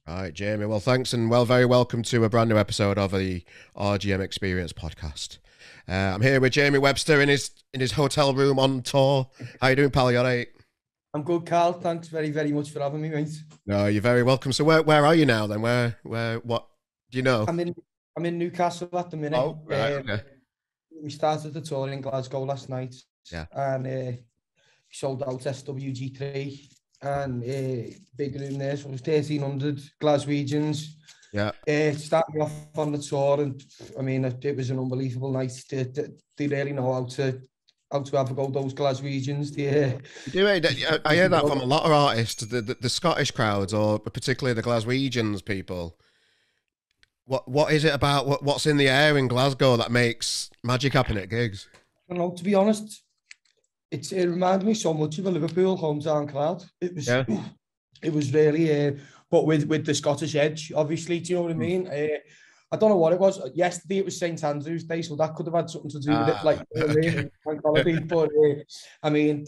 All right, Jamie. Well, thanks and very welcome to a brand new episode of the RGM Experience podcast. I'm here with Jamie Webster in his hotel room on tour. How you doing, pal? You all right? I'm good, Carl. Thanks very much for having me, mate. No, you're very welcome. So where are you now then? What do you know? I'm in I'm in Newcastle at the minute. Oh, right, okay. We started the tour in Glasgow last night, Yeah, and sold out SWG3 and big room there. So it was 1,300 Glaswegians. yeah. Starting off on the tour, and I mean it was an unbelievable night. They really know how to have a go, those Glaswegians. You do. I hear that from a lot of artists. The Scottish crowds, or particularly the Glaswegians people. What is it about what's in the air in Glasgow that makes magic happen at gigs? I don't know, to be honest, it reminded me so much of a Liverpool hometown crowd. Yeah. It was really, but with the Scottish edge, obviously. Do you know what I Mm. mean? I don't know what it was. Yesterday it was St Andrew's Day, so that could have had something to do with it. Like, you know what I Okay. mean? Bank holiday. But I mean,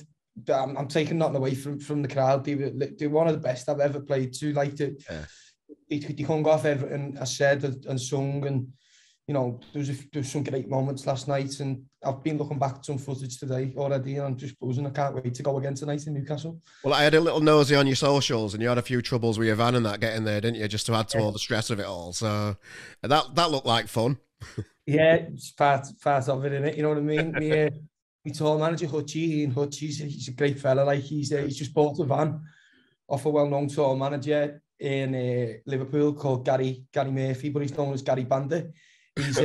I'm taking nothing away from the crowd. They're one of the best I've ever played to. Like, Yeah. he hung off everything I said and sung, and you know, there was some great moments last night, and I've been looking back at some footage today already, and I'm just buzzing. I can't wait to go again tonight in Newcastle. Well, I had a little nosy on your socials, and you had a few troubles with your van and that getting there, didn't you? Just to add to Yeah, all the stress of it all. So that looked like fun. yeah, it's part of it, innit? You know what I mean? Me tour manager Hutchie, Ian Hutch, he's a great fella. Like he's just bought a van off a well-known tour manager in Liverpool called Gary Murphy, but he's known as Gary Bandit. He's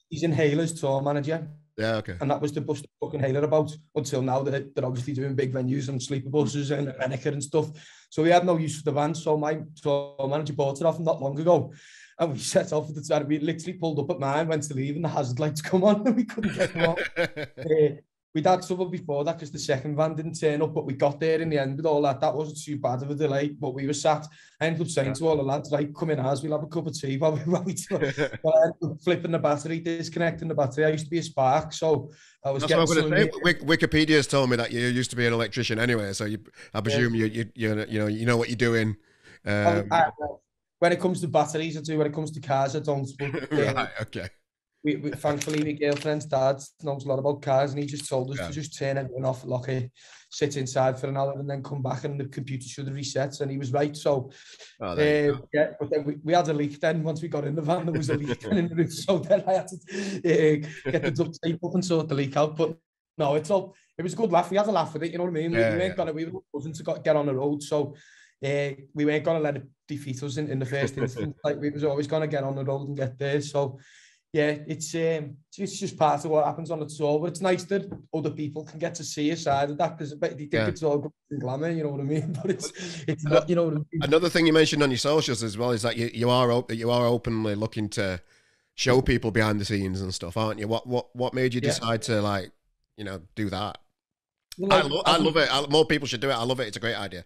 he's Inhaler's tour manager, Yeah. Okay. and that was the bus to fucking Inhaler about until now that they're obviously doing big venues and sleeper buses and Renneker and stuff. So we had no use for the van. So my tour manager bought it off not long ago. And we set off at the time. We literally pulled up at mine, went to leave, and the hazard lights come on, and we couldn't get them on. We'd had trouble before that because the second van didn't turn up, but we got there in the end with all that. That wasn't too bad of a delay, but we were sat. I ended up saying to all the lads, right, come in ours, we'll have a cup of tea well, I ended up flipping the battery, disconnecting the battery. I used to be a spark, so I was That's what getting I'm going to some. say. Wikipedia's told me that you used to be an electrician anyway, so I Yeah. presume you know what you're doing. I, when it comes to batteries, I do. When it comes to cars, I don't. But Right. Okay. we thankfully my girlfriend's dad knows a lot about cars, and he just told us Yeah. to just turn everything off, lock it, sit inside for an hour, and then come back, and the computer should have reset. And he was right. So Oh, there you go. yeah, but then we had a leak. Then once we got in the van, there was a leak in the roof. So then I had to get the duct tape up and sort the leak out. But no, it's all. It was a good laugh. We had a laugh with it. You know what I mean? We Yeah. weren't Yeah. gonna. We were buzzing to get on the road. So we weren't gonna let it defeat us in the first instance. Like we was always gonna get on the road and get there. So yeah, it's just part of what happens on the tour. But it's nice that other people can get to see a side of that because they think Yeah. it's all good and glamour. You know what I mean? But it's Ano- not. You know what I mean? Another thing you mentioned on your socials as well is that you are openly looking to show people behind the scenes and stuff, aren't you? What made you Yeah. decide to do that? Well, I love it. More people should do it. I love it. It's a great idea.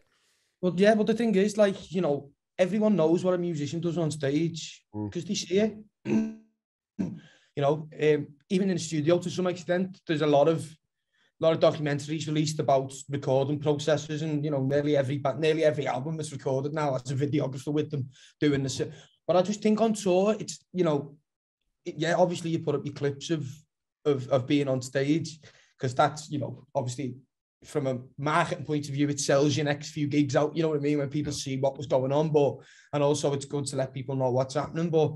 well, yeah. But the thing is, like, you know, everyone knows what a musician does on stage Mm. because they see it. You know, even in the studio to some extent, there's a lot of documentaries released about recording processes, and you know, nearly every album that's recorded now has a videographer with them doing this. But I just think on tour, it's yeah, obviously you put up your clips of being on stage because that's obviously from a marketing point of view, it sells your next few gigs out. You know what I mean? When people see what was going on, and also it's good to let people know what's happening. But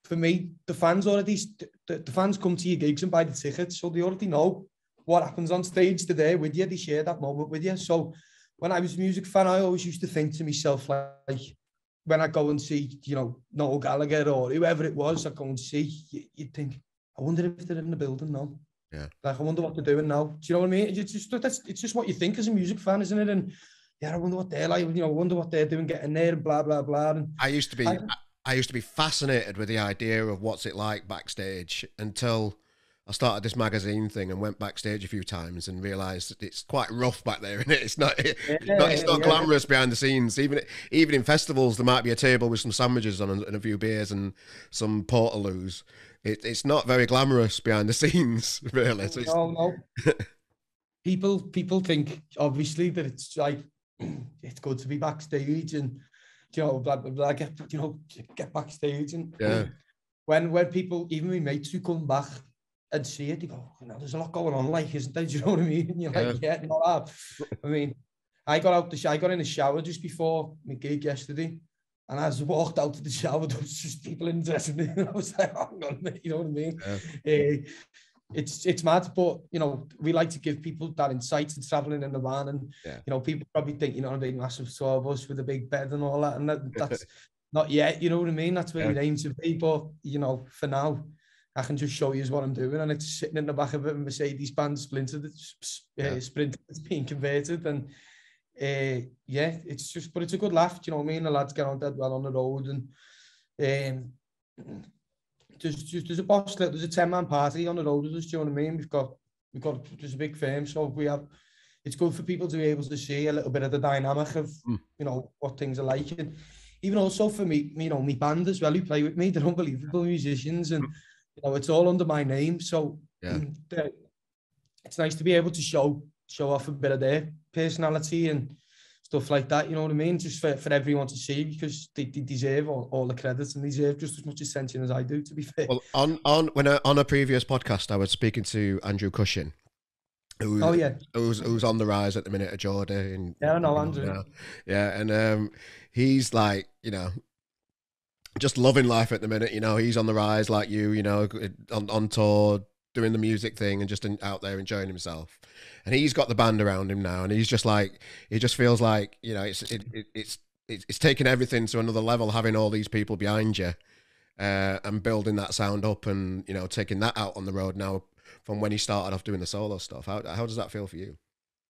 for me, the fans come to your gigs and buy the tickets, so they already know what happens on stage today with you. They share that moment with you. So when I was a music fan, I always used to think to myself, like when I go and see, Noel Gallagher or whoever it was, I go and see, you'd think, I wonder if they're in the building now. Yeah. Like, I wonder what they're doing now. Do you know what I mean? It's just what you think as a music fan, isn't it? And yeah, I wonder what they're like. I wonder what they're doing getting there and blah, blah, blah. And I used to be I used to be fascinated with the idea of what's it like backstage until I started this magazine thing and went backstage a few times and realised that it's quite rough back there, isn't it? It's not glamorous behind the scenes. Even in festivals, there might be a table with some sandwiches on and a few beers and some portaloos. It's not very glamorous behind the scenes, really. So no. People think obviously that it's like it's good to be backstage, and you know, like get, you know, get backstage. And Yeah. when people, even my mates who come back and see it, they go, you know, there's a lot going on, like, isn't there? Do you know what I mean? And you're like, yeah, not that. I mean, I got in the shower just before my gig yesterday, and as I walked out of the shower, there was just people in the dressing room, and I was like, oh, hang on a minute, you know what I mean? Yeah. It's mad, but you know, we like to give people that insight to traveling in the van, and Yeah. you know, people probably think, you know, a big massive tour bus with a big bed and all that, and that's not yet, you know what I mean? That's where we aim to be, but you know, for now, I can just show you what I'm doing, and it's sitting in the back of a Mercedes-Benz Sprinter that's being converted, and yeah, it's just, but it's a good laugh, do you know what I mean? The lads get on dead well on the road, and there's a boss, there's a 10-man party on the road with us, do you know what I mean? There's a big firm, so it's good for people to be able to see a little bit of the dynamic of, you know, what things are like. And even also for me, you know, my band as well, who play with me, they're unbelievable musicians, and, you know, it's all under my name. So it's nice to be able to show off a bit of their personality and stuff like that, you know what I mean? Just for everyone to see, because they deserve all the credits, and they deserve just as much attention as I do, to be fair. Well, on a previous podcast, I was speaking to Andrew Cushion, who's on the rise at the minute at Geordie. I know Andrew. Yeah, and he's like, you know, just loving life at the minute. You know, he's on the rise like you know, on tour, doing the music thing, and just out there enjoying himself. And he's got the band around him now, and he's just like, he just feels like, you know, it's taking everything to another level, having all these people behind you, and building that sound up, and you know, taking that out on the road now from when he started off doing the solo stuff. How does that feel for you?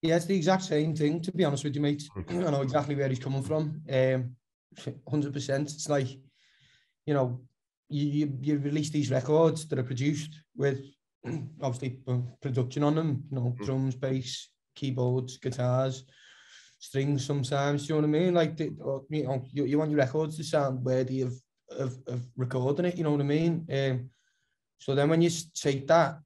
Yeah, it's the exact same thing, to be honest with you, mate. I know exactly where he's coming from. 100%. It's like, you know, you release these records that are produced with obviously production on them, you know, drums, bass, keyboards, guitars, strings sometimes, you know what I mean? Like, you know, you want your records to sound worthy of recording it, you know what I mean? So then when you take that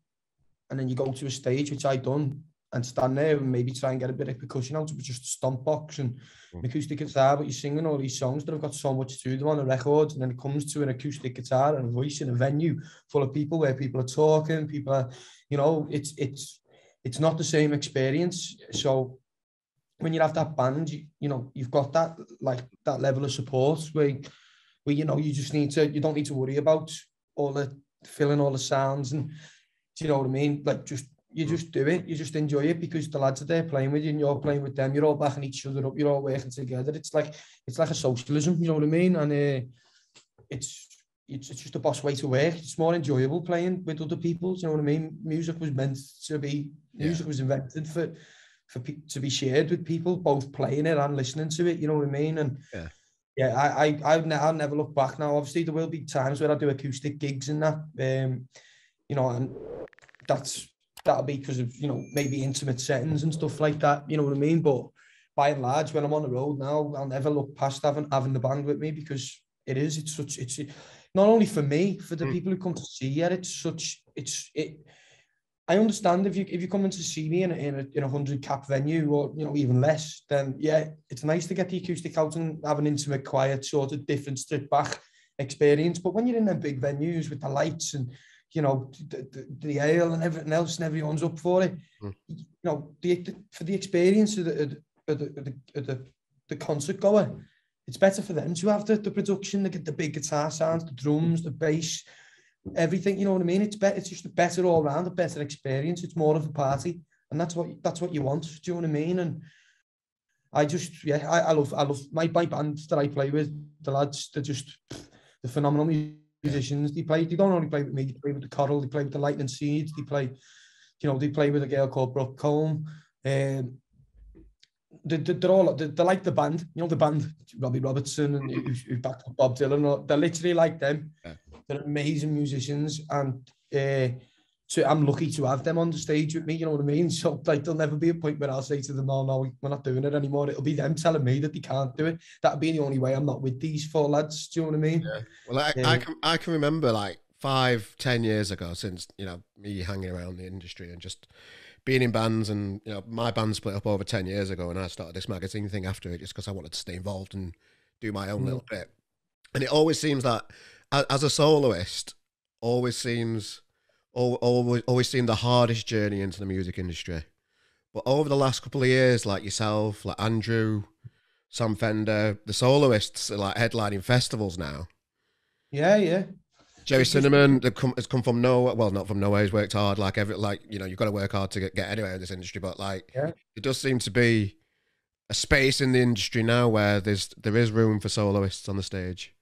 and then you go to a stage, which I done, and stand there and maybe try and get a bit of percussion out of just a stomp box and an acoustic guitar, but you're singing all these songs that have got so much to them on the records, and then it comes to an acoustic guitar and a voice in a venue full of people where people are talking, people are, you know, it's not the same experience. So when you have that band, you know, you've got that, like, that level of support where you know, you don't need to worry about filling all the sounds, and do you know what I mean? Like, you just do it, you just enjoy it, because the lads are there playing with you and you're playing with them, you're all backing each other up, you're all working together. It's like a socialism, you know what I mean? And it's just the best way to work. It's more enjoyable playing with other people, you know what I mean? Music was invented to be shared with people, both playing it and listening to it, you know what I mean? And I'll never look back now. Obviously there will be times where I do acoustic gigs and that, you know, and that'll be because of, you know, maybe intimate settings and stuff like that, you know what I mean? But by and large, when I'm on the road now, I'll never look past having the band with me, because it's not only for me, for the people who come to see it, I understand if you come in to see me in a 100 cap venue, or, you know, even less, then yeah, it's nice to get the acoustic out and have an intimate, quiet, sort of different stripped back experience. But when you're in them big venues with the lights and, you know, the ale and everything else, and everyone's up for it, you know, for the experience of the concert goer, it's better for them to have the production, to get the big guitar sounds, the drums, the bass, everything, you know what I mean? It's just a better all round, a better experience. It's more of a party, and that's what you want. Do you know what I mean? And I love my band that I play with. The lads, they're phenomenal musicians. They don't only play with me, they play with the Coral, they play with the Lightning Seeds, they play with a girl called Brooke Colm. They're like the band, you know, the band, Robbie Robertson, and who backed up Bob Dylan. They're literally like them. They're amazing musicians, and I'm lucky to have them on the stage with me, you know what I mean? So, like, there'll never be a point where I'll say to them, no, we're not doing it anymore. It'll be them telling me that they can't do it. That'll be the only way I'm not with these four lads, do you know what I mean? Yeah. Well, I can remember, like, 5-10 years ago, since, you know, me hanging around the industry and just being in bands, and, you know, my band split up over 10 years ago, and I started this magazine thing after it just because I wanted to stay involved and do my own little bit. And it always seems that as a soloist, always seemed the hardest journey into the music industry. But over the last couple of years, like yourself, like Andrew, Sam Fender, the soloists are like headlining festivals now. Yeah, yeah. Jerry Cinnamon has come from nowhere. Well, not from nowhere. He's worked hard. You've got to work hard to get anywhere in this industry. But there does seem to be a space in the industry now where there is room for soloists on the stage.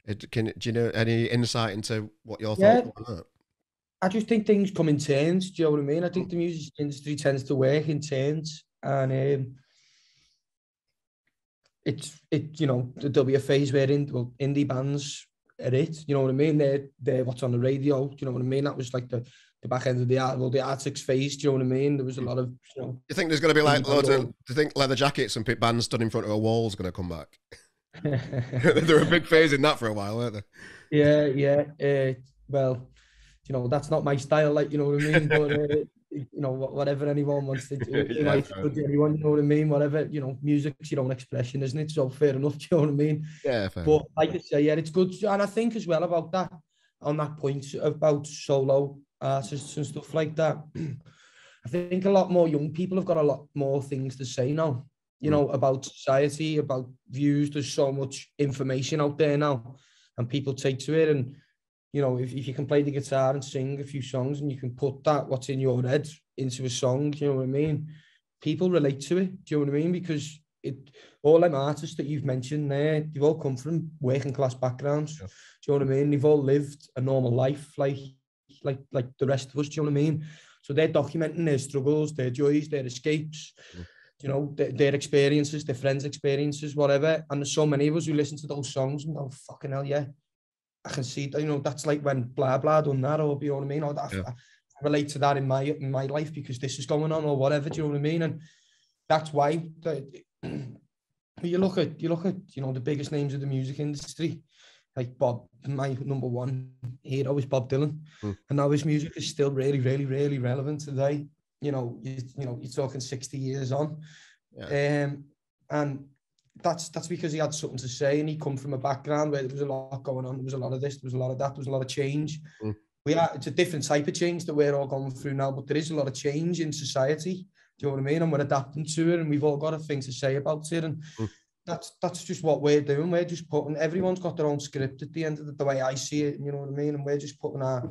Do you know any insight into what your thoughts are on that? I just think things come in turns. Do you know what I mean? I think the music industry tends to work in turns, and there'll be a phase where indie bands are it. You know what I mean? They're what's on the radio. Do you know what I mean? That was like the back end of the Arctic's phase. Do you know what I mean? There was a lot of. Do you think there's going to be like loads of? Do you think leather jackets and bands stood in front of a wall is going to come back? They were a big phase in that for a while, weren't they? Yeah. Well, that's not my style. Like, you know what I mean? But whatever anyone wants to do, anyone, you know what I mean? Whatever, music's your own expression, isn't it? So fair enough. Do you know what I mean? Yeah. Fair but like I say, it's good, and I think as well about that on that point about solo artists and stuff like that. I think a lot more young people have got a lot more things to say now. About society, about views. There's so much information out there now, and people take to it. And if you can play the guitar and sing a few songs, and you can put that what's in your head into a song, you know what I mean? People relate to it. Do you know what I mean? Because all them artists that you've mentioned there, they've all come from working class backgrounds. Yeah. Do you know what I mean? They've all lived a normal life, like the rest of us. Do you know what I mean? So they're documenting their struggles, their joys, their escapes. Their experiences, their friends' experiences, whatever. And there's so many of us who listen to those songs and go, fucking hell, yeah. I can see that, that's like when blah, blah done that, or you know what I mean? Or I relate to that in my life because this is going on or whatever, do you know what I mean? And that's why you look at, the biggest names of the music industry, like Bob, my number one hero is Bob Dylan. And now his music is still really, really, really relevant today. You're talking 60 years on. Yeah. And that's because he had something to say, and he come from a background where there was a lot going on. There was a lot of this, there was a lot of that, there was a lot of change. It's a different type of change that we're all going through now, but there is a lot of change in society. Do you know what I mean? And we're adapting to it, and we've all got a thing to say about it. And that's just what we're doing. We're just putting, everyone's got their own script at the end of the way I see it, you know what I mean? And we're just putting our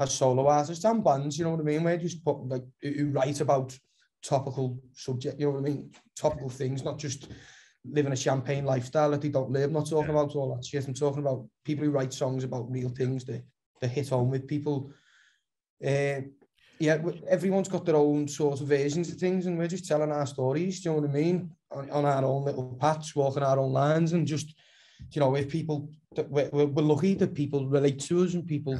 solo artists and bands, you know what I mean? We're just putting, who write about topical subject, you know what I mean? Topical things, not just living a champagne lifestyle that they don't live. I'm not talking about all that shit. I'm talking about people who write songs about real things that hit home with people. Everyone's got their own sort of versions of things, and we're just telling our stories, do you know what I mean? On our own little paths, walking our own lines, and just, if people, we're lucky that people relate to us, and people,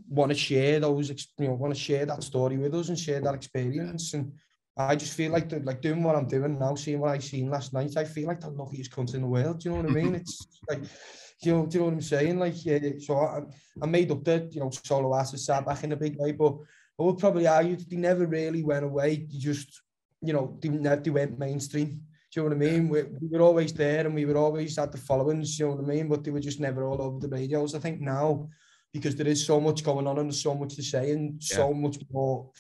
want to share want to share that story with us and share that experience. And I just feel like doing what I'm doing now, seeing what I seen last night, I feel like the luckiest cunt in the world. Do you know what I mean? It's like, do you know what I'm saying? Like, so I made up the, solo artists are back in a big way, but I would probably argue that they never really went away. They just, they went mainstream. Do you know what I mean? We were always there, and we were always at the followings, you know what I mean? But they were just never all over the radios. I think now, because there is so much going on and there's so much to say, and so much more,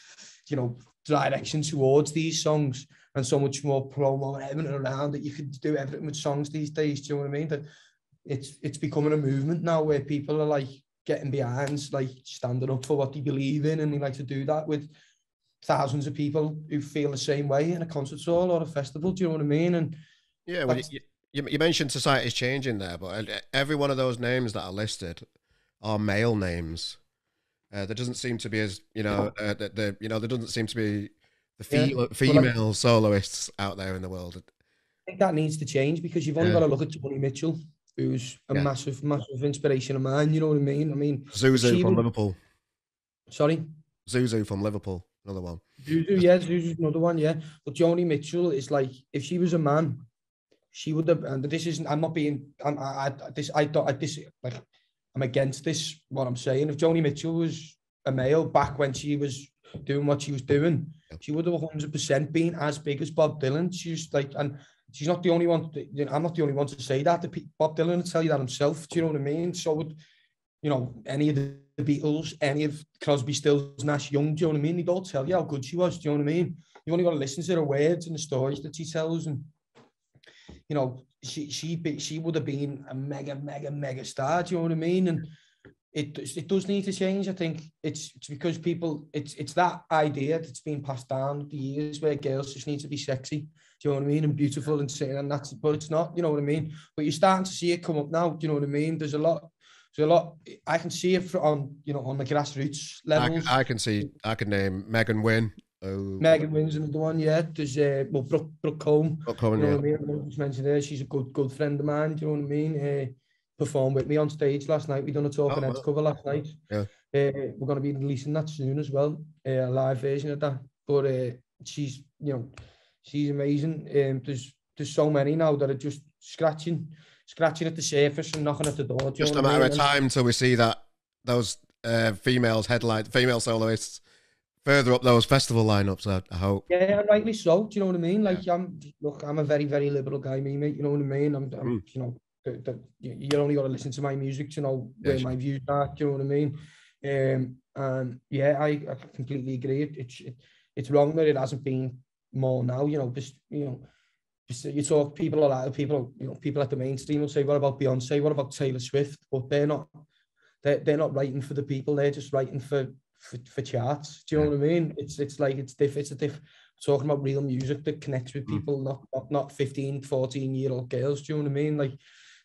direction towards these songs, and so much more promo and everything around, that you could do everything with songs these days. Do you know what I mean? That it's becoming a movement now where people are like getting behind, like standing up for what they believe in, and they like to do that with thousands of people who feel the same way in a concert hall or a festival. Do you know what I mean? And well, you mentioned society's changing there, but every one of those names that are listed are male names. There doesn't seem to be there doesn't seem to be the female soloists out there in the world. I think that needs to change, because you've only got to look at Joni Mitchell, who's a massive, massive inspiration of mine. You know what I mean? Zuzu from Liverpool. Sorry? Zuzu from Liverpool, another one. Zuzu's another one, yeah. But Joni Mitchell is like, if she was a man, she would have, and this isn't, I'm not being, I'm against this, what I'm saying. If Joni Mitchell was a male back when she was doing what she was doing, she would have 100% been as big as Bob Dylan. She's like, and she's not the only one. I'm not the only one to say that. Bob Dylan will tell you that himself. Do you know what I mean? So would, you know, any of the Beatles, any of Crosby, Stills, Nash, Young. Do you know what I mean? They'd all tell you how good she was. Do you know what I mean? You only got to listen to her words and the stories that she tells, and you know, she would have been a mega star. Do you know what I mean? And it does need to change. I think it's because people, it's that idea that's been passed down the years where girls just need to be sexy. Do you know what I mean? And beautiful and saying, and that's, but it's not. You know what I mean? But you're starting to see it come up now. Do you know what I mean? There's a lot. I can see it on, you know, on the grassroots levels. I can name Nguyen. Nguyen's another one, yeah. There's well, Brooke Combe. You know what I mean? I just mentioned her. She's a good friend of mine. Do you know what I mean? Performed with me on stage last night. We done a Talking Heads cover last night. Yeah. We're going to be releasing that soon as well, a live version of that. But she's, you know, she's amazing. There's so many now that are just scratching at the surface and knocking at the door. Just a matter of time till we see those female soloists further up those festival lineups, I hope. Yeah, rightly so. Do you know what I mean? Like, I'm a very, very liberal guy, me, mate. You know what I mean? I'm you know, you only got to listen to my music to know where my views are. Do you know what I mean? And yeah, I completely agree. It's wrong that it hasn't been more now. You know, just, you know, you talk people at the mainstream will say, what about Beyonce? What about Taylor Swift? But they're not writing for the people. They're just writing for charts. Do you know what I mean? It's like it's talking about real music that connects with people, not 15, 14-year-old girls. Do you know what I mean? Like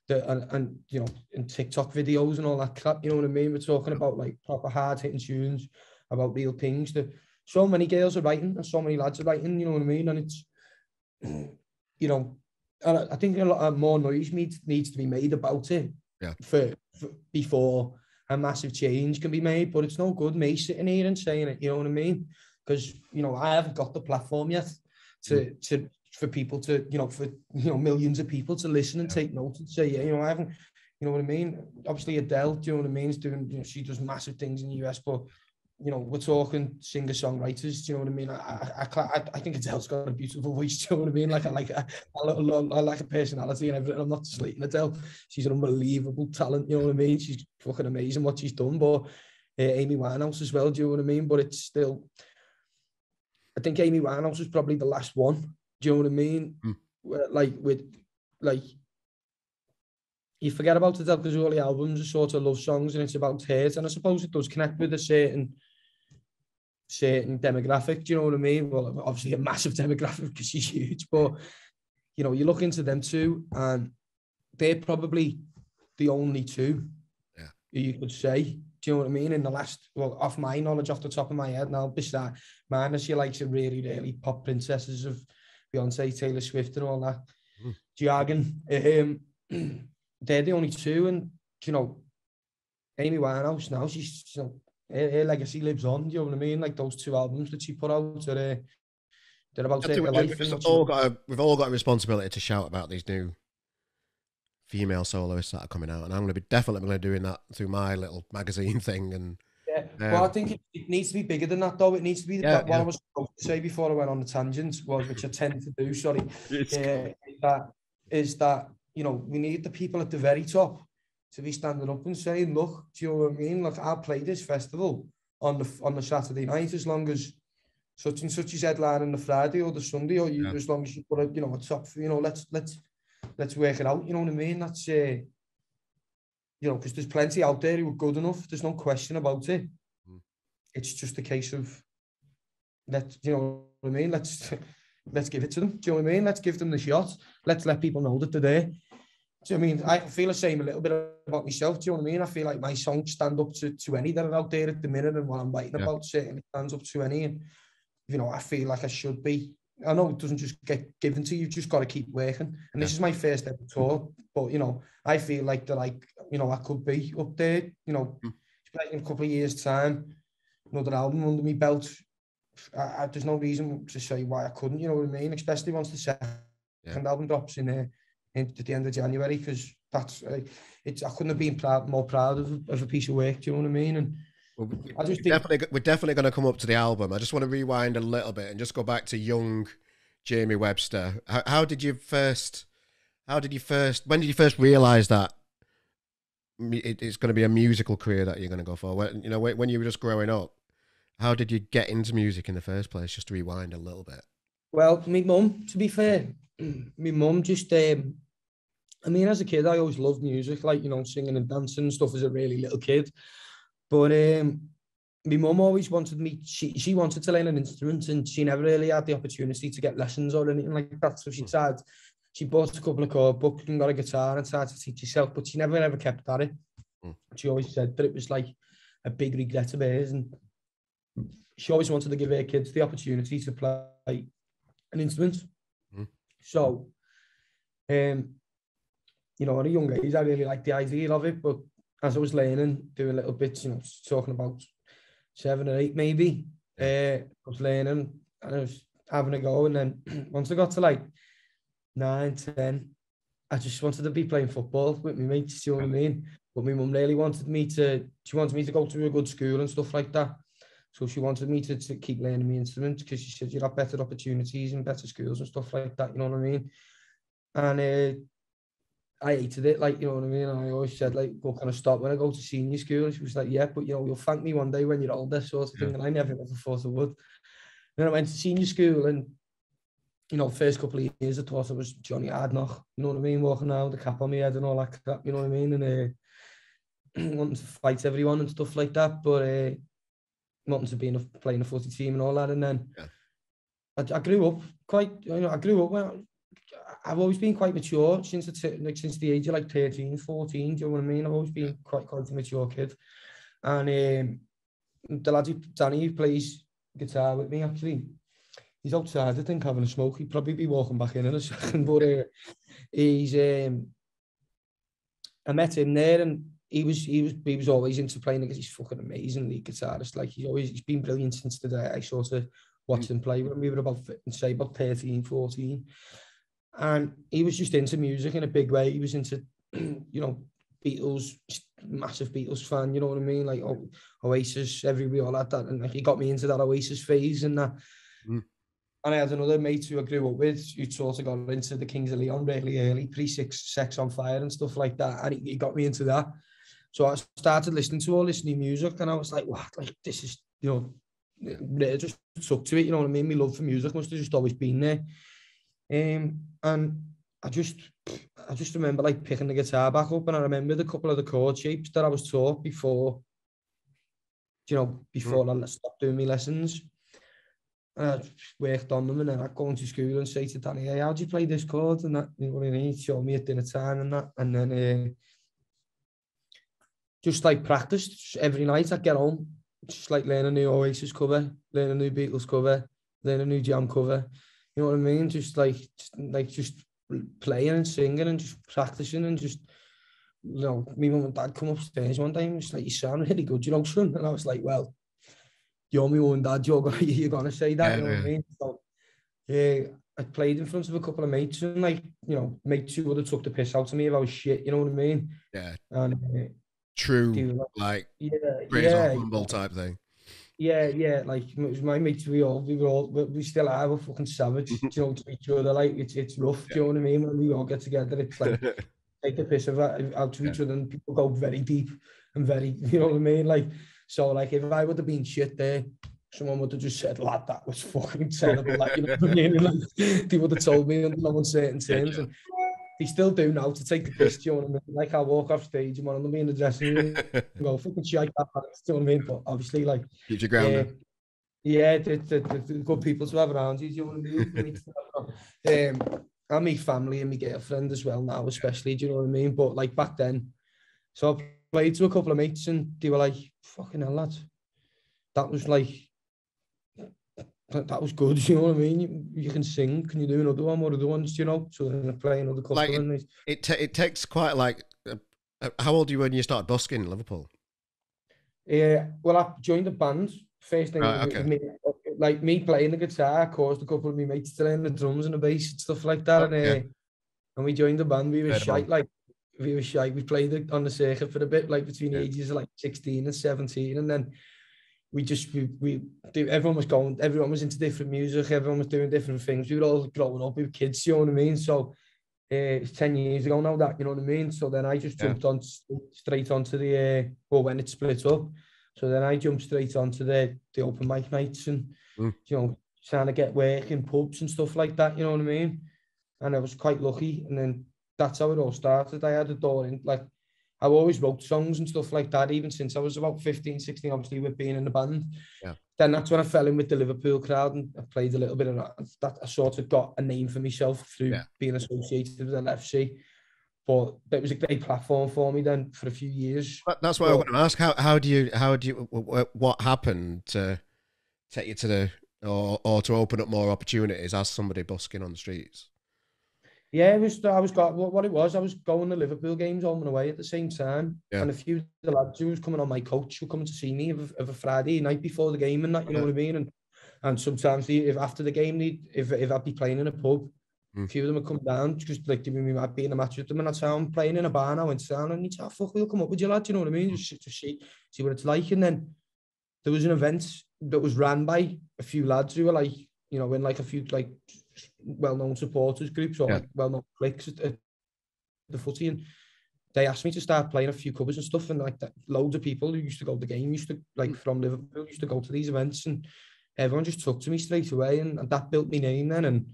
and you know, in TikTok videos and all that crap. You know what I mean? We're talking about like proper hard hitting tunes about real things that so many girls are writing and so many lads are writing. You know what I mean? And it's, you know, and I think a lot more noise needs to be made about it. Yeah. For before a massive change can be made, but it's no good me sitting here and saying it. You know what I mean? Because, you know, I haven't got the platform yet for people to, you know, for, you know, millions of people to listen and take notes and say, yeah, you know, I haven't, you know what I mean? Obviously Adele, do you know what I mean, is doing, you know, she does massive things in the US, but, you know, we're talking singer-songwriters, do you know what I mean? I think Adele's got a beautiful voice, do you know what I mean? Like, I like a personality and everything. I'm not slating Adele. She's an unbelievable talent, you know what I mean? She's fucking amazing what she's done, but Amy Winehouse as well, do you know what I mean? But it's still, I think Amy Winehouse was probably the last one, do you know what I mean? Like, you forget about Adele because all the albums are sort of love songs and it's about hate, and I suppose it does connect with a certain demographic, do you know what I mean? Well, obviously a massive demographic because she's huge, but, you know, you look into them two and they're probably the only two you could say, do you know what I mean? In the last, well, off my knowledge, off the top of my head now, besides mine, she likes the really, really pop princesses of Beyonce, Taylor Swift and all that jargon. They're the only two, and, you know, Amy Winehouse now, she's, you know, her legacy lives on, do you know what I mean? Like those two albums that she put out, they're about her life. We've all got a responsibility to shout about these new female soloists that are coming out, and I'm going to be definitely doing that through my little magazine thing. And well, I think it needs to be bigger than that, though. It needs to be what I was supposed to say before I went on the tangent, which I tend to do. Sorry, is that you know, we need the people at the very top to be standing up and saying, look, do you know what I mean? Like, I'll play this festival on the Saturday night as long as such and such is headline on the Friday or the Sunday, or as long as you put a, you know, a top, you know, let's work it out. You know what I mean? That's you know, because there's plenty out there who are good enough. There's no question about it. It's just a case of you know what I mean? Let's give it to them. Do you know what I mean? Let's give them the shot. Let's let people know that they're there. Do you know what I mean? I feel the same a little bit about myself. Do you know what I mean? I feel like my songs stand up to any that are out there at the minute, and what I'm writing about certainly stands up to any. And, you know, I feel like I should be. I know it doesn't just get given to you. You've just got to keep working. And this is my first ever tour. But, you know, I feel like that, you know, I could be up there, you know, in a couple of years' time, another album under my belt. There's no reason to say why I couldn't, you know what I mean? Especially once the second album drops in at the end of January, because that's I couldn't have been more proud of a piece of work. Do you know what I mean? And well, we're definitely going to come up to the album. I just want to rewind a little bit and just go back to young Jamie Webster. How did you first? When did you first realise that it's going to be a musical career that you're going to go for? When you were just growing up, how did you get into music in the first place? Just to rewind a little bit. Well, my mum, to be fair, my mum just, I mean, as a kid, I always loved music, like, singing and dancing and stuff as a really little kid. But my mum always wanted me, she wanted to learn an instrument, and she never really had the opportunity to get lessons or anything like that. So she bought a couple of chord books and got a guitar and started to teach herself, but she never ever kept at it. She always said that it was like a big regret of hers, and she always wanted to give her kids the opportunity to play an instrument. So, at a young age, I really liked the idea of it, but as I was learning, doing little bits, talking about 7 or 8 maybe, I was learning and I was having a go, and then once I got to like 9, 10, I just wanted to be playing football with my mates, you know what I mean? But my mum really wanted me to go to a good school and stuff like that. So she wanted me to keep learning my instrument, because she said you'd have better opportunities and better schools and stuff like that, you know what I mean? And I hated it, like, you know what I mean? And I always said, like, well, can I stop when I go to senior school? And she was like, yeah, but, you'll thank me one day when you're older, sort of thing. And I never thought I would. Then I went to senior school, and, first couple of years I thought I was Johnny Hardknock, you know what I mean? Walking around with a cap on my head and all that crap, you know what I mean? And wanting to fight everyone and stuff like that, but wanting to be playing a footy team and all that. And then I grew up I've always been quite mature since the age of like 13, 14, do you know what I mean? I've always been quite a mature kid. And the lad Danny, who plays guitar with me, actually, he's outside, I think, having a smoke. He'd probably be walking back in a second, but I met him there, and he was always into playing, because he's fucking amazing lead guitarist. Like, he's been brilliant since the day I sort of watched him play when we were about 13, 14. And he was just into music in a big way. He was into, Beatles, massive Beatles fan, you know what I mean? Like, Oasis, everywhere, all that. And like, he got me into that Oasis phase and that. And I had another mate who I grew up with, who sort of got into the Kings of Leon really early, Sex on Fire and stuff like that. And he got me into that. So I started listening to all this new music, and I was like, what? Like, this is, it just stuck to it, you know what I mean? My love for music must have just always been there. And I just remember like picking the guitar back up, and I remembered a couple of the chord shapes that I was taught before I stopped doing my lessons. And I worked on them, and then I'd go into school and say to Danny, hey, how do you play this chord? And that, you know what I mean? He'd show me at dinner time and that. And then just like practice every night. I'd get home, just like learn a new Oasis cover, learn a new Beatles cover, learn a new Jam cover. You know what I mean? Just playing and singing and just practicing, and just, my mum and dad come upstairs one day and was like, you sound really good, son. And I was like, well, you're my mum and dad, you're gonna say that, you know what I mean? So I played in front of a couple of mates, and like, mates who would have took the piss out of me if I was shit, you know what I mean? Yeah. And true, like praise or humble type thing. Yeah, like my mates, we still are, we're fucking savage, to each other. Like, it's rough, do you know what I mean? When we all get together, it's like take the piss out to each other, and people go very deep and very, you know what I mean? Like, so like, if I would have been shit there, someone would have just said, lad, that was fucking terrible, like, you know what I mean? And like, they would have told me under no uncertain terms, and they still do now, to take the piss, do you know what I mean? Like, I'll walk off stage and one of them be in the dressing room and go, fucking shite that, do you know what I mean? But obviously, like, keep you grounded. The good people to have around you, do you know what I mean? And my family and my girlfriend as well now, especially, do you know what I mean? But like back then, so I played to a couple of mates, and they were like, fucking hell, lads, that was like, that was good, you know what I mean? You can sing, can you do another one, or other ones, so then I play another couple. Like, it takes quite like, how old were you when you started busking in Liverpool? Yeah, well, I joined the band. First thing, me playing the guitar caused a couple of my mates to learn the drums and the bass and stuff like that. And we joined the band. We were shite, we played it on the circuit for a bit, like between the ages of like 16 and 17, and then we do, everyone was into different music, everyone was doing different things. We were all growing up, we were kids, you know what I mean? So it's 10 years ago now, that, you know what I mean? So then I just jumped on straight onto the, well, when it split up. So then I jumped straight onto the open mic nights and, you know, trying to get work in pubs and stuff like that, you know what I mean? And I was quite lucky. And then that's how it all started. I had a door in, like, I always wrote songs and stuff like that, even since I was about 15, 16, obviously, with being in the band. Yeah. Then that's when I fell in with the Liverpool Crowd, and I played a little bit of that. I sort of got a name for myself through being associated with LFC. But it was a great platform for me then for a few years. That's what I want to ask. How do you, what happened to take you to the, or to open up more opportunities as somebody busking on the streets? Yeah, I was I was going to Liverpool games home and away at the same time. Yeah. And a few of the lads who was coming on my coach were coming to see me of a Friday night before the game and that, you know what I mean? And sometimes if after the game, if I'd be playing in a pub, a few of them would come down because like we might be in a match with them, and I'd say I'm playing in a bar now, and down and he'd say, oh, fuck, we'll come up with you, lad, you know what I mean? Just see what it's like. And then there was an event that was ran by a few lads who were like, you know, in like a few like well-known supporters groups or like well-known cliques at the footy, and they asked me to start playing a few covers and stuff, and like that, loads of people who used to go to the game used to like from Liverpool used to go to these events, and everyone just took to me straight away, and that built my name then. And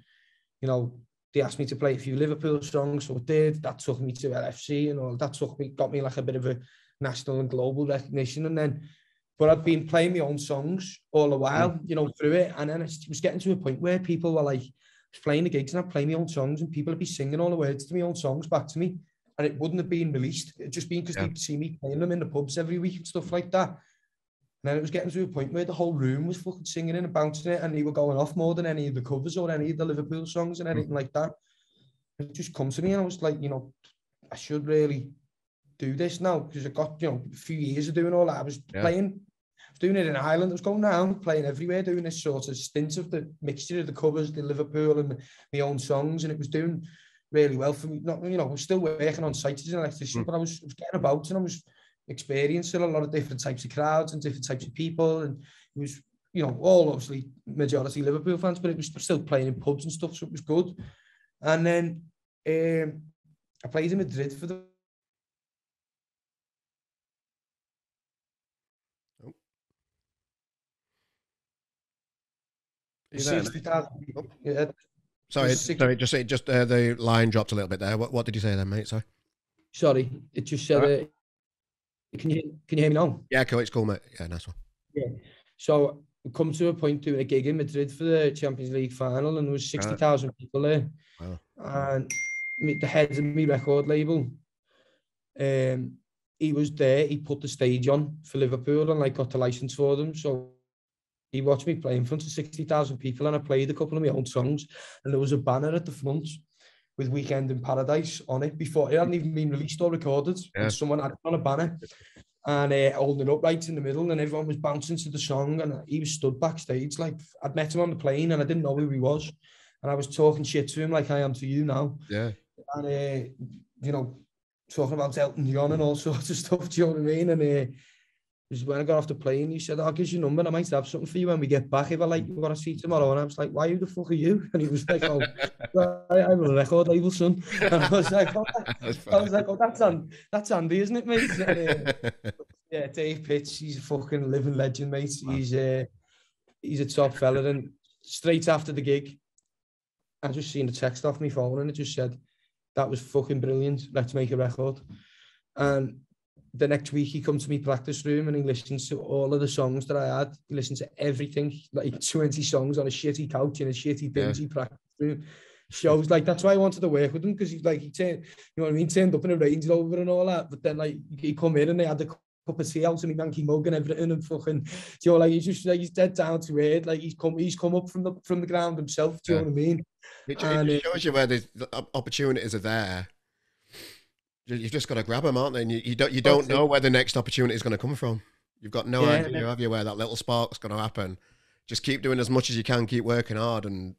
you know, they asked me to play a few Liverpool songs, so I did. That took me to LFC and all that, got me like a bit of a national and global recognition. And then, but I'd been playing my own songs all the while, you know, through it, and then it was getting to a point where people were like, playing the gigs and I'd play my own songs and people would be singing all the words to my own songs back to me, and it wouldn't have been released. It'd just been because they'd see me playing them in the pubs every week and stuff like that. And then it was getting to a point where the whole room was fucking singing it and bouncing it, and they were going off more than any of the covers or any of the Liverpool songs and anything like that. It just come to me and I was like, you know, I should really do this now, because I got, you know, a few years of doing all that. I was playing, I was doing it in Ireland, I was going around playing everywhere, doing this sort of stint of the mixture of the covers, the Liverpool and my own songs, and it was doing really well for me. Not, you know, I was still working on sites as an electrician, but I was getting about and I was experiencing a lot of different types of crowds and different types of people, and it was, you know, all obviously majority Liverpool fans, but it was still playing in pubs and stuff, so it was good. And then I played in Madrid for the 60,000. Yeah. Sorry, just the line dropped a little bit there. What did you say then, mate? Sorry, it just said. Can you hear me now? Yeah, cool. It's cool, mate. Yeah, nice one. Yeah. So we come to a point doing a gig in Madrid for the Champions League final, and there was 60,000 people there. Wow. And the head of my record label, he was there. He put the stage on for Liverpool and like got the license for them. So he watched me play in front of 60,000 people, and I played a couple of my own songs, and there was a banner at the front with Weekend in Paradise on it before it hadn't even been released or recorded. And someone had it on a banner and holding it up right in the middle, and everyone was bouncing to the song, and he was stood backstage. Like, I'd met him on the plane and I didn't know who he was, and I was talking shit to him like I am to you now. Yeah. And you know, talking about Elton John and all sorts of stuff, do you know what I mean? And when I got off the plane, he said, I'll give you your number and I might have something for you when we get back if I like you want to see tomorrow. And I was like, why the fuck are you? And he was like, oh, I'm a record label, son. And I was like, that's Andy, isn't it, mate? And, yeah, Dave Pitts, he's a fucking living legend, mate. He's a top fella. And straight after the gig, I just seen the text off my phone and it just said, that was fucking brilliant. Let's make a record. And the next week he come to me practice room and he listens to all of the songs that I had. He listened to everything, like 20 songs on a shitty couch in a shitty dingy practice room. Shows like, that's why I wanted to work with him, because he turned, you know what I mean, turned up in a Range Rover and all that. But then like he come in and they had a cup of tea out and me Yankee mug and everything, and fucking, you know, like he's just like, he's dead down to earth. Like he's come up from the ground himself. Do you know what I mean? It shows you where the opportunities are there. You've just got to grab them, aren't they? And you don't know where the next opportunity is going to come from. You've got no idea, have you, where that little spark's going to happen. Just keep doing as much as you can, keep working hard, and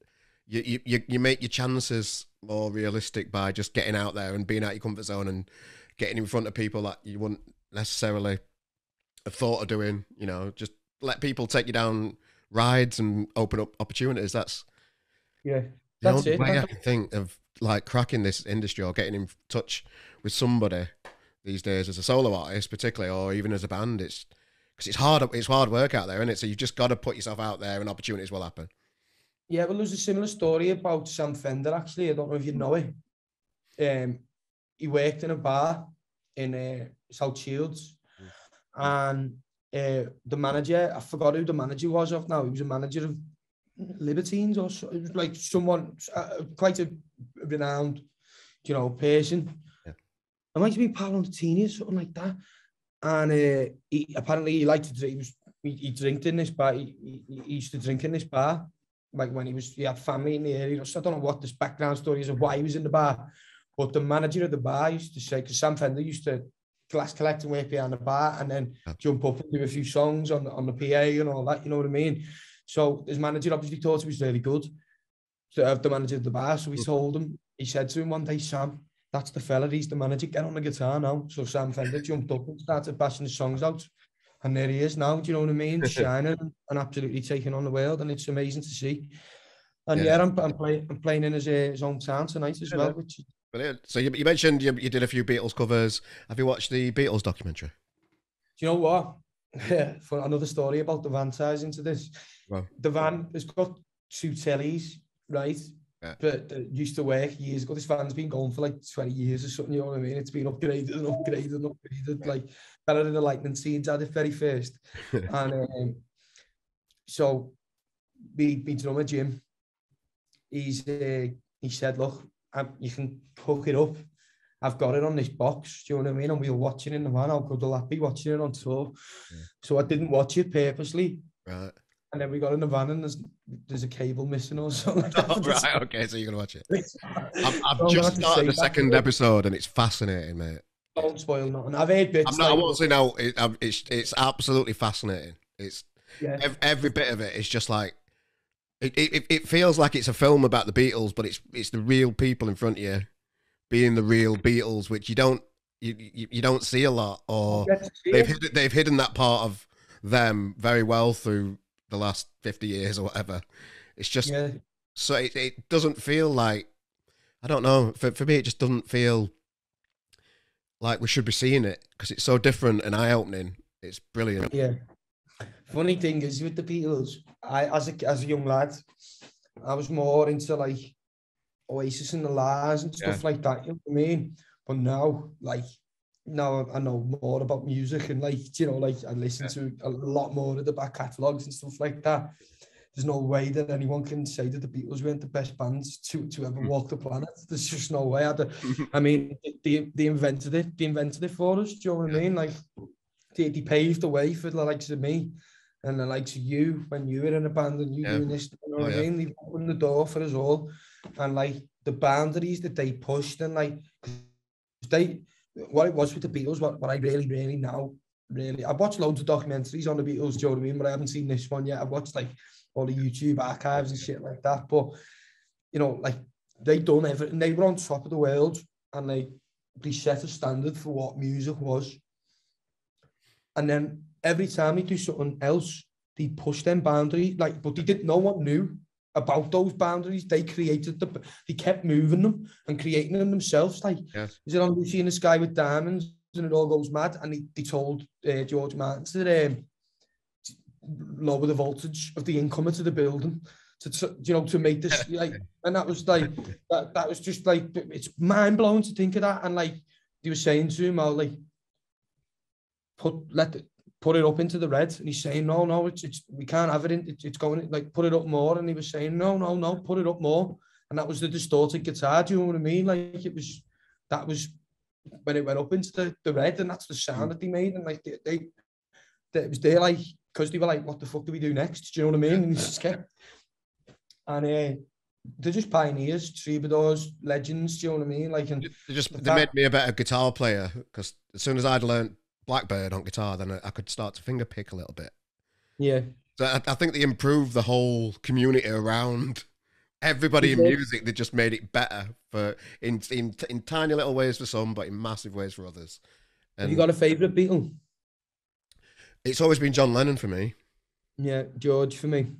you make your chances more realistic by just getting out there and being out your comfort zone and getting in front of people that you wouldn't necessarily have thought of doing. You know, just let people take you down rides and open up opportunities. That's Yeah, the that's only it. way I can think of like cracking this industry or getting in touch with somebody these days as a solo artist, particularly, or even as a band. It's because it's hard work out there, isn't it? So you've just got to put yourself out there, and opportunities will happen. Yeah, well, there's a similar story about Sam Fender, actually. I don't know if you know it. He worked in a bar in South Shields, and the manager, I forgot who the manager was of now. He was a manager of Libertines, or so, it was like someone quite a renowned, person. Yeah. It might have been Palantini or something like that. And he apparently liked to drink. He drank in this bar. He used to drink in this bar, like when he had family in the area. So I don't know what this background story is of why he was in the bar, but the manager of the bar used to say, because Sam Fender used to glass collect and work behind the bar, and then jump up and do a few songs on the PA and all that. You know what I mean? So his manager obviously thought he was really good. So the manager of the bar, so he told him. He said to him one day, "Sam, that's the fella. He's the manager. Get on the guitar now." So Sam Fender jumped up and started bashing his songs out. And there he is now, do you know what I mean? Shining and absolutely taking on the world. And it's amazing to see. And yeah, I'm playing in his hometown tonight as well. Which is brilliant. So you mentioned you did a few Beatles covers. Have you watched the Beatles documentary? Do you know what? For another story about the van ties into this. Wow. The van has got 2 tellies, right? Yeah. But used to work years ago. This van's been going for like 20 years or something, you know what I mean? It's been upgraded and upgraded and upgraded, like better than the lightning scenes at it very first. And so we drummer Jim, he said, "Look, you can hook it up. I've got it on this box, do you know what I mean? And we'll watch it in the van. How good will that be, watching it on tour?" Yeah. So I didn't watch it purposely. Right. And then we got in the van and there's a cable missing or something. Oh, right, okay, so you're going to watch it. I've just started the second episode and it's fascinating, mate. Don't spoil nothing. I've heard bits. I won't say no. It's absolutely fascinating. It's every bit of it is just like, it feels like it's a film about the Beatles, but it's the real people in front of you being the real Beatles, which you don't see a lot, or they've hidden that part of them very well through the last 50 years or whatever. It's just so it doesn't feel like, I don't know, for me it just doesn't feel like we should be seeing it because it's so different and eye-opening. It's brilliant. Yeah. Funny thing is with the Beatles, I as a young lad, I was more into like Oasis and the Lars and stuff like that, you know what I mean? But now I know more about music and like I listen to a lot more of the back catalogs and stuff like that. There's no way that anyone can say that the Beatles weren't the best bands to ever walk the planet. There's just no way. I mean, they invented it. They invented it for us. Do you know what I mean? Like they paved the way for the likes of me and the likes of you when you were in a band and you doing this. You know what I mean? They opened the door for us all, and like the boundaries that they pushed and like what it was with the Beatles, what I really now, I've watched loads of documentaries on the Beatles, do you know what I mean? But I haven't seen this one yet. I've watched like all the YouTube archives and shit like that. But, like they done everything. They were on top of the world and they set a standard for what music was. And then every time they do something else, they push them boundaries. Like, but no one knew about those boundaries. They created they kept moving them and creating them themselves. Like, is it on Lucy in the Sky with Diamonds and it all goes mad? And they told George Martin to lower the voltage of the incomer to the building to make this like, and that was like that was just like, it's mind blowing to think of that. And like they were saying to him, like put it up into the red, and he's saying no, it's we can't have it it's going, like put it up more, and he was saying no, put it up more, and that was the distorted guitar. Do you know what I mean? Like that was when it went up into the red, and that's the sound that they made, and like they it was there, like, because they were like, what the fuck do we do next? Do you know what I mean? And he just kept, and they're just pioneers, troubadours, legends. Do you know what I mean? Like, and they made me a better guitar player, because as soon as I'd learned Blackbird on guitar, then I could start to finger pick a little bit. Yeah. So I think they improved the whole community around everybody in music. They just made it better in tiny little ways for some, but in massive ways for others. And have you got a favourite Beatle? It's always been John Lennon for me. Yeah, George for me.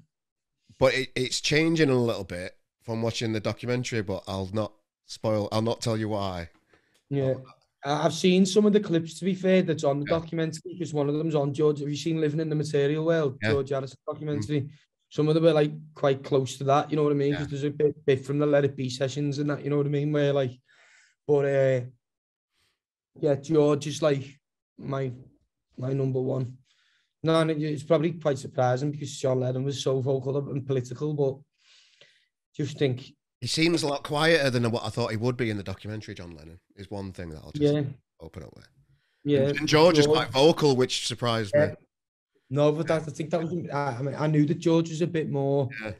But it's changing a little bit from watching the documentary, but I'll not tell you why. Yeah. I've seen some of the clips, to be fair, that's on the Yeah. documentary, because one of them's on George. Have you seen Living in the Material World, Yeah. George Harrison documentary? Some of them are like quite close to that, you know what I mean? Because there's a bit from the Let It Be sessions and that, you know what I mean? Where like, but yeah, George is like my number one. No, and it's probably quite surprising because John Lennon was so vocal and political, but just think, He seems a lot quieter than what I thought he would be in the documentary. John Lennon is one thing that I'll just yeah, open up with. yeah, And George is George. quite vocal, which surprised me. Yeah. No, but I think that was. I mean, I knew that George was a bit more Yeah.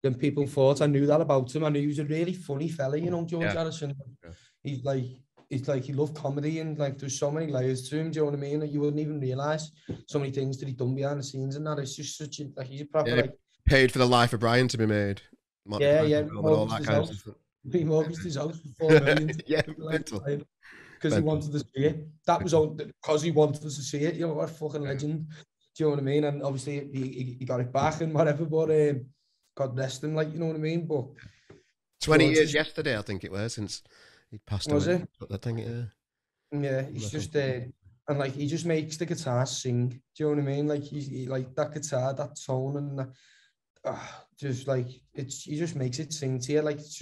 than people thought. I knew that about him. I knew he was a really funny fella, you know, George Harrison. Yeah. He's like, he loved comedy, and like there's so many layers to him. Do you know what I mean? That you wouldn't even realize so many things that he'd done behind the scenes, and that it's just such a like he's a proper like Paid for the Life of Brian to be made. Monty Python film and all that kind of stuff. He mortgaged his house for 4 million. Yeah, because he wanted to see it. That was all because he wanted to see it. You know, what a fucking legend. Do you know what I mean? And obviously he got it back and whatever, but God rest him, like, you know what I mean? But 20 years yesterday, I think it was, since he passed away. Was it? I think, yeah, he's just and like he just makes the guitar sing. Do you know what I mean? Like he like that guitar, that tone, and that, just like he just makes it sing to you. Like it's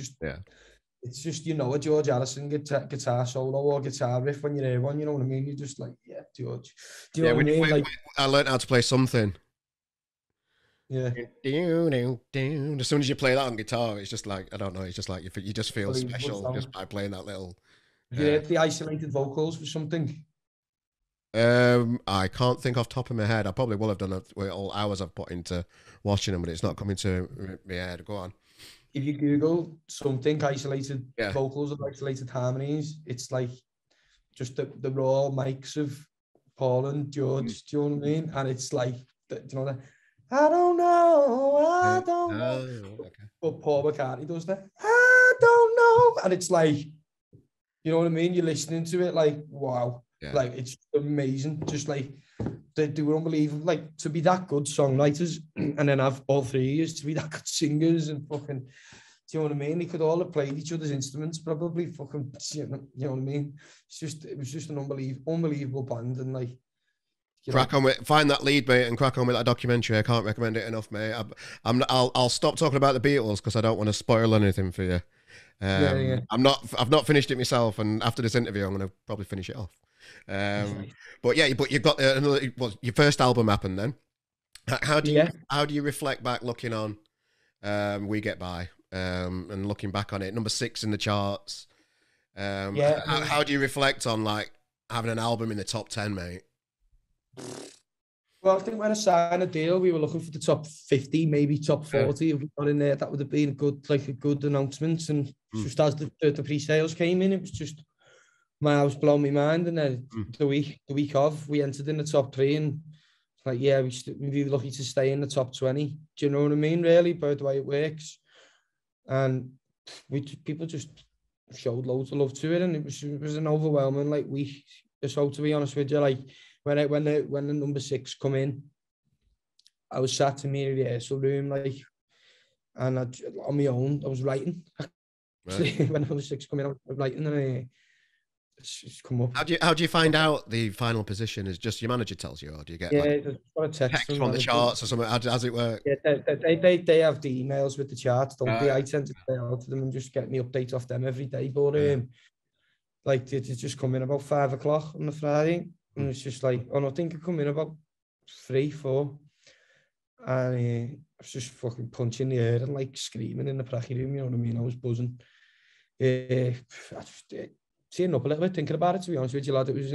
just, you know, a George Harrison guitar solo or guitar riff when you hear one, you know what I mean? You're just like, yeah, George. Do you know what I mean? Like, I learned how to play something. Yeah. As soon as you play that on guitar, it's just like, I don't know, it's just like you just feel special just by playing that little. Yeah, the isolated vocals for something. I can't think off the top of my head. I probably will have done it with all hours I've put into watching them, but it's not coming to my head. Go on. If you Google something isolated vocals or isolated harmonies, it's like just the raw mics of Paul and George. Do you know what I mean? And it's like, do you know that? I don't know. Okay. But Paul McCartney does that. I don't know. And it's like, you know what I mean? You're listening to it like, wow. Yeah. Like, it's amazing. Just like, they were unbelievable. Like, to be that good songwriters and then have all three years to be that good singers and fucking, do you know what I mean? They could all have played each other's instruments, probably fucking, you know what I mean? It was just an unbelievable band. And like, crack on with, find that lead, mate, and crack on with that documentary. I can't recommend it enough, mate. I'll stop talking about the Beatles because I don't want to spoil anything for you. I've not finished it myself, and after this interview, I'm going to probably finish it off. But you've got your first album happened then. How do you reflect back, looking on We Get By, and looking back on it, number 6 in the charts? How do you reflect on like having an album in the top 10, mate? Well, I think when I signed a deal, we were looking for the top 50, maybe top 40. If we got in there, that would have been a good announcement. And just as the pre-sales came in, it was just, I was blowing my mind. And then the week of, we entered in the top 3, and like, yeah, we'd be lucky to stay in the top 20. Do you know what I mean? Really, by the way it works. And people just showed loads of love to it, and it was an overwhelming like week. So to be honest with you, like, when the number 6 come in, I was sat in my rehearsal room, like, and on my own, I was writing. Right. When number 6 come in, I was writing, and it's come up. How do you find out the final position? Is just your manager tells you, or do you get a text from the charts or something? How does it work? Yeah, they have the emails with the charts, don't they? I tend to stay out to them and just get me updates off them every day. But like, they just come in about 5 o'clock on the Friday. And it's just like, I think I come in about 3, 4. And I was just fucking punching the air and like screaming in the pracky room, you know what I mean? I was buzzing. I just tearing up a little bit thinking about it, to be honest with you, lad. It was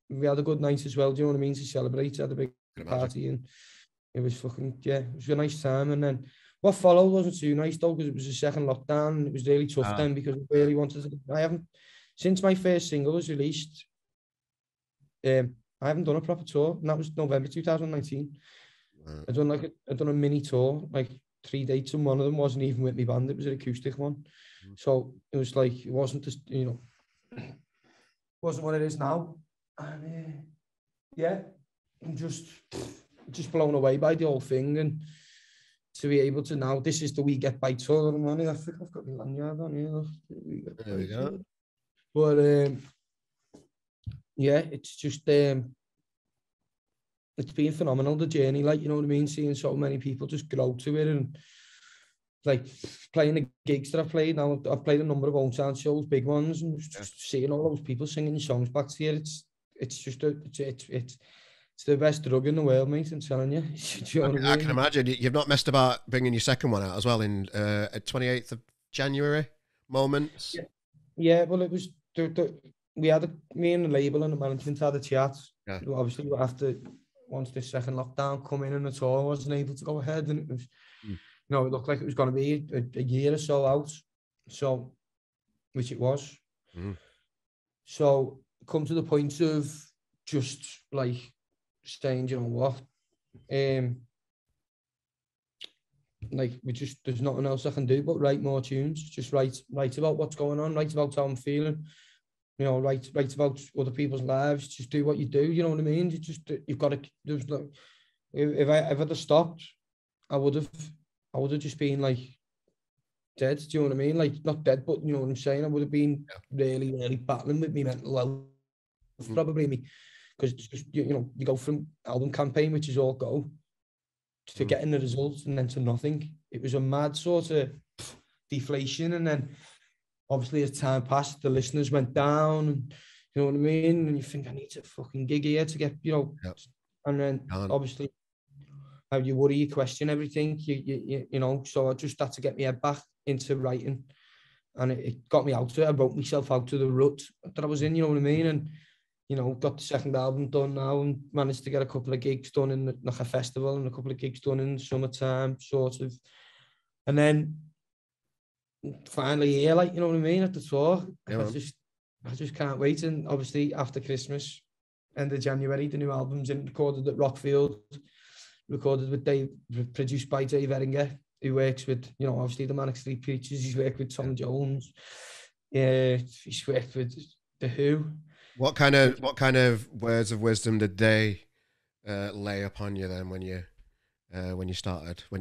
we had a good night as well, do you know what I mean? To celebrate, had a big party, and it was fucking, it was a nice time. And then what followed wasn't too nice though, because it was the second lockdown, and it was really tough then, because I really wanted to, since my first single was released, I haven't done a proper tour, and that was November 2019. I've done a mini tour, like 3 dates, and one of them wasn't even with my band, it was an acoustic one. So it was like, it wasn't just, wasn't what it is now. And I'm just, just blown away by the whole thing, and to be able to now, this is the We Get By tour. I think I've got my lanyard on here. We Get There we By go. tour. But yeah, it's just it's been phenomenal, the journey. Like, you know what I mean, seeing so many people just grow to it, and like playing the gigs that I've played now. I've played a number of home sound shows, big ones, and just seeing all those people singing songs back to you. It's just it's the best drug in the world, mate. I'm telling you. Do you know what I mean? I can imagine you've not messed about bringing your second one out as well in 28th of January. Moments. Yeah. Well, it was we had me and the label and the management had a chat. Yeah. Obviously, after once this second lockdown come in and the tour wasn't able to go ahead, and it was, you know, it looked like it was going to be a year or so out. So, which it was. So, come to the point of just like saying, you know what, like there's nothing else I can do but write more tunes. Just write about what's going on, write about how I'm feeling, you know, write about other people's lives. Just do what you do. You know what I mean? You've got to. There's no. If I ever had stopped, I would have just been like dead. Do you know what I mean? Like, not dead, but you know what I'm saying. I would have been really, really battling with me mental health, probably me, because just you know, you go from album campaign, which is all go, to getting the results and then to nothing. It was a mad sort of deflation, and then obviously as time passed, the listeners went down, and you know what I mean. And you think, I need to fucking gig here to get, you know, and then obviously how you worry, you question everything, you know. So I just had to get my head back into writing, and it got me out of it. I wrote myself out of the rut that I was in, you know what I mean. And you know, got the second album done now and managed to get a couple of gigs done in the like a festival and a couple of gigs done in the summertime, sort of. And then finally here, like, you know what I mean, at the tour. I just can't wait. And obviously after Christmas, end of January, the new album's in, recorded at Rockfield, recorded with Dave, produced by Dave Eringer, who works with, you know, obviously the Manic Street Preachers. He's worked with Tom Jones. Yeah, he's worked with The Who. What kind of words of wisdom did they lay upon you then when you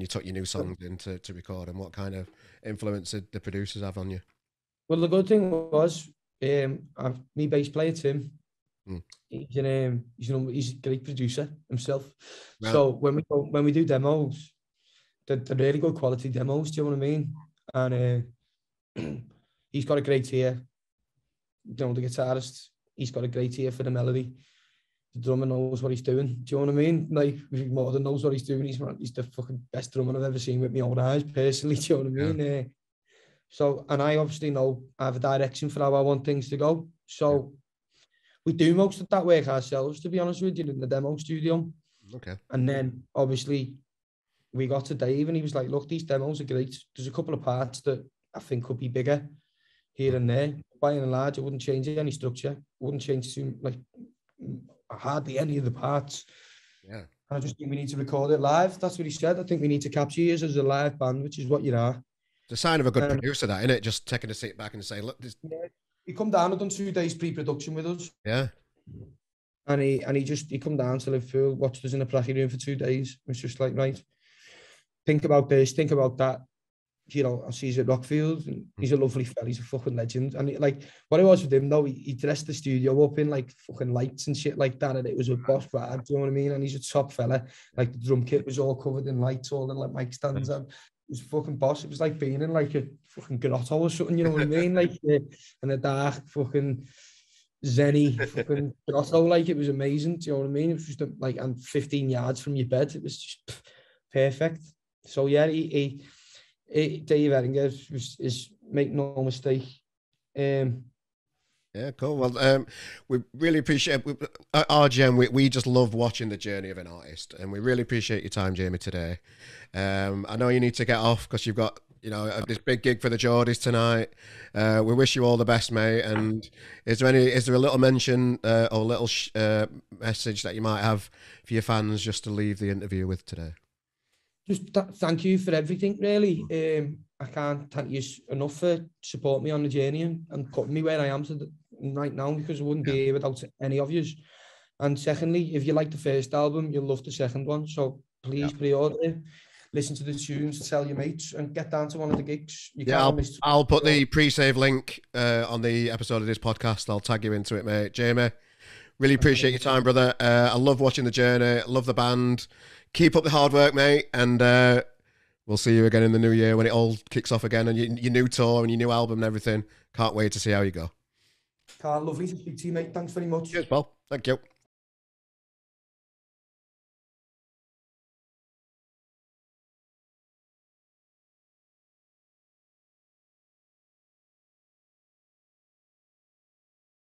took your new songs in to record, and what kind of influence did the producers have on you? Well, the good thing was, me bass player Tim, he's a great producer himself. Right. So when we do demos, they're really good quality demos. Do you know what I mean? And he's got a great ear. You know, the guitarist, he's got a great ear for the melody. The drummer knows what he's doing. Do you know what I mean? Like, more than knows what he's doing. He's the fucking best drummer I've ever seen with my own eyes, personally. Do you know what I mean? So, and I obviously know I have a direction for how I want things to go. So, we do most of that work ourselves, to be honest with you, in the demo studio. Okay. And then, obviously, we got to Dave, and he was like, "Look, these demos are great. There's a couple of parts that I think could be bigger here and there. By and large, I wouldn't change any structure. Wouldn't change too, like, hardly any of the parts. Yeah. And I just think we need to record it live." That's what he said. I think we need to capture you as a live band, which is what you are. It's a sign of a good producer, that, isn't it? Just taking a seat back and say, "Look, this." Yeah. He come down and done 2 days pre-production with us. Yeah. And he come down to Liverpool, watched us in a practice room for 2 days. It was just like, right, think about this, think about that. You know, I see he's at Rockfield, and he's a lovely fella. He's a fucking legend. And like, what it was with him though, he dressed the studio up in like fucking lights and shit like that, and it was a boss vibe. Do you know what I mean? And he's a top fella. Like, the drum kit was all covered in lights, all the like mic stands. And it was fucking boss. It was like being in like a fucking grotto or something. You know what I mean? Like, in a dark fucking zenny fucking grotto. Like, it was amazing. Do you know what I mean? It was just like, and 15 yards from your bed. It was just perfect. So yeah, Dave Eringer is make no mistake. Yeah, cool. Well, we really appreciate at RGM. We just love watching the journey of an artist, and we really appreciate your time, Jamie, today. I know you need to get off because you've got, you know, this big gig for the Geordies tonight. We wish you all the best, mate. And is there a little mention or a little message that you might have for your fans just to leave the interview with today? Just thank you for everything, really. I can't thank you enough for supporting me on the journey and putting me where I am right now, because I wouldn't be here without any of you. And secondly, if you like the first album, you'll love the second one. So please pre-order it, listen to the tunes, tell your mates, and get down to one of the gigs. You Yeah, can't miss. I'll put the pre-save link on the episode of this podcast. I'll tag you into it, mate. Jamie, really appreciate your time, brother. I love watching the journey. I love the band. Keep up the hard work, mate. And we'll see you again in the new year when it all kicks off again and your new tour and your new album and everything. Can't wait to see how you go. Carl, lovely to speak to you, mate. Thanks very much. Cheers, pal. Thank you.